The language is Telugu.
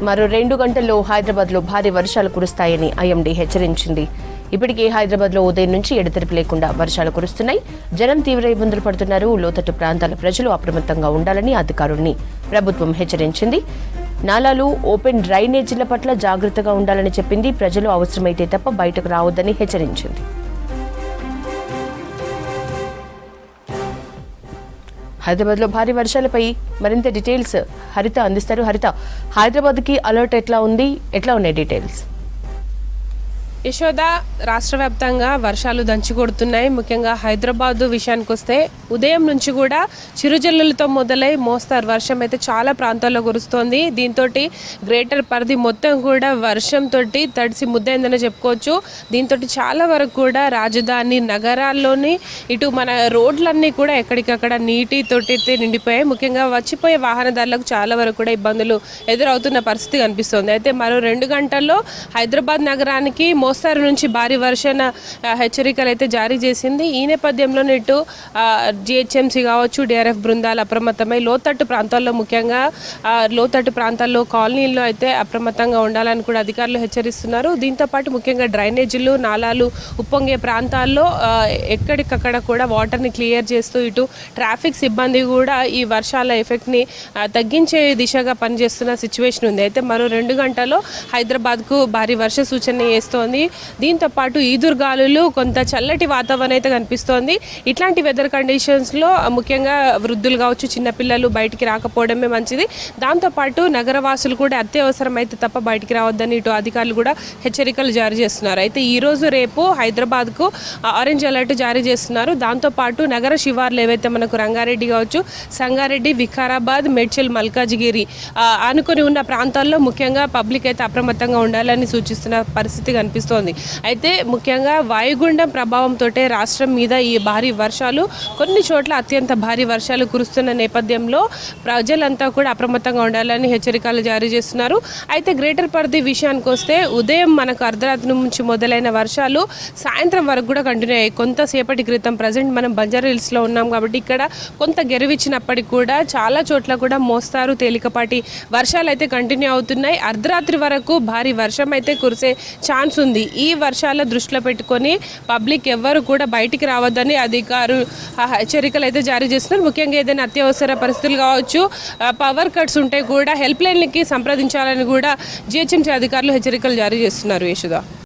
మరో 2 గంటల్లో హైదరాబాద్లో భారీ వర్షాలు కురుస్తాయని ఐఎండీ హెచ్చరించింది. ఇప్పటికే హైదరాబాద్లో ఉదయం నుంచి ఎడతెరిపి లేకుండా వర్షాలు కురుస్తున్నాయి. జనం తీవ్ర ఇబ్బందులు పడుతున్నారు. లోతట్టు ప్రాంతాల ప్రజలు అప్రమత్తంగా ఉండాలని అధికారుల్ని ప్రభుత్వం హెచ్చరించింది. నాలాలు, ఓపెన్ డ్రైనేజీల పట్ల జాగ్రత్తగా ఉండాలని చెప్పింది. ప్రజలు అవసరమైతే తప్ప బయటకు రావద్దని హెచ్చరించింది. హైదరాబాద్లో భారీ వర్షాలపై మరింత డీటెయిల్స్ హరిత అందిస్తారు. హరిత, హైదరాబాద్కి అలర్ట్ ఎట్లా ఉన్నాయి డీటెయిల్స్? యశోద, రాష్ట్ర వ్యాప్తంగా వర్షాలు దంచుకొడుతున్నాయి. ముఖ్యంగా హైదరాబాద్ విషయానికి వస్తే ఉదయం నుంచి కూడా చిరుజల్లులతో మొదలై మోస్తారు వర్షం అయితే చాలా ప్రాంతాల్లో కురుస్తోంది. దీంతో గ్రేటర్ పరిధి మొత్తం కూడా వర్షంతో తడిసి ముద్దైందని చెప్పుకోవచ్చు. దీంతో చాలా వరకు కూడా రాజధాని నగరాల్లోని ఇటు మన రోడ్లన్నీ కూడా ఎక్కడికక్కడ నీటితోటి నిండిపోయాయి. ముఖ్యంగా వచ్చిపోయే వాహనదారులకు చాలా వరకు కూడా ఇబ్బందులు ఎదురవుతున్న పరిస్థితి కనిపిస్తోంది. అయితే మరో 2 గంటల్లో హైదరాబాద్ నగరానికి మోస్తారు నుంచి భారీ వర్షణ హెచ్చరికలు అయితే జారీ చేసింది. ఈ నేపథ్యంలో ఇటు జిహెచ్ఎంసీ కావచ్చు, డిఆర్ఎఫ్ బృందాలు అప్రమత్తమై లోతట్టు ప్రాంతాల్లో, ముఖ్యంగా లోతట్టు ప్రాంతాల్లో కాలనీల్లో అయితే అప్రమత్తంగా ఉండాలని కూడా అధికారులు హెచ్చరిస్తున్నారు. దీంతోపాటు ముఖ్యంగా డ్రైనేజీలు, నాలాలు ఉప్పొంగే ప్రాంతాల్లో ఎక్కడికక్కడ కూడా వాటర్ని క్లియర్ చేస్తూ ఇటు ట్రాఫిక్ సిబ్బంది కూడా ఈ వర్షాల ఎఫెక్ట్ని తగ్గించే దిశగా పనిచేస్తున్న సిచ్యువేషన్ ఉంది. అయితే మరో 2 గంటల్లో హైదరాబాద్కు భారీ వర్ష సూచన చేస్తోంది. దీంతో పాటు ఈదురుగాలులు, కొంత చల్లటి వాతావరణం అయితే కనిపిస్తోంది. ఇట్లాంటి వెదర్ కండిషన్స్లో ముఖ్యంగా వృద్ధులు కావచ్చు, చిన్నపిల్లలు బయటికి రాకపోవడమే మంచిది. దాంతోపాటు నగరవాసులు కూడా అత్యవసరం అయితే తప్ప బయటికి రావద్దని ఇటు అధికారులు కూడా హెచ్చరికలు జారీ చేస్తున్నారు. అయితే ఈరోజు రేపు హైదరాబాద్కు ఆరెంజ్ అలర్ట్ జారీ చేస్తున్నారు. దాంతోపాటు నగర శివార్లు ఏవైతే మనకు రంగారెడ్డి కావచ్చు, సంగారెడ్డి, వికారాబాద్, మేడ్చల్, మల్కాజిగిరి అనుకుని ఉన్న ప్రాంతాల్లో ముఖ్యంగా పబ్లిక్ అయితే అప్రమత్తంగా ఉండాలని సూచిస్తున్న పరిస్థితి కనిపిస్తోంది. అయితే ముఖ్యంగా వాయుగుండం ప్రభావంతో రాష్ట్రం మీద ఈ భారీ వర్షాలు, కొన్ని చోట్ల అత్యంత భారీ వర్షాలు కురుస్తున్న నేపథ్యంలో ప్రజలంతా కూడా అప్రమత్తంగా ఉండాలని హెచ్చరికలు జారీ చేస్తున్నారు. అయితే గ్రేటర్ పరిధి విషయానికి వస్తే ఉదయం మనకు అర్ధరాత్రి నుంచి మొదలైన వర్షాలు సాయంత్రం వరకు కూడా కంటిన్యూ అయ్యాయి. కొంతసేపటి క్రితం ప్రజెంట్ మనం బంజారా హిల్స్లో ఉన్నాం కాబట్టి ఇక్కడ కొంత గెరవిచ్చినప్పటికీ కూడా చాలా చోట్ల కూడా మోస్తారు తేలికపాటి వర్షాలు అయితే కంటిన్యూ అవుతున్నాయి. అర్ధరాత్రి వరకు భారీ వర్షం అయితే కురిసే ఛాన్స్ ఉంది. ఈ వర్షాల దృష్టిలో పెట్టుకొని పబ్లిక్ ఎవ్వరు కూడా బయటికి రావద్దని అధికారులు హెచ్చరికలు అయితే జారీ చేస్తున్నారు. ముఖ్యంగా ఏదైనా అత్యవసర పరిస్థితులు కావచ్చు, పవర్ కట్స్ ఉంటే కూడా హెల్ప్ లైన్లకి సంప్రదించాలని కూడా జిహెచ్ఎంసీ అధికారులు హెచ్చరికలు జారీ చేస్తున్నారు. యశోద.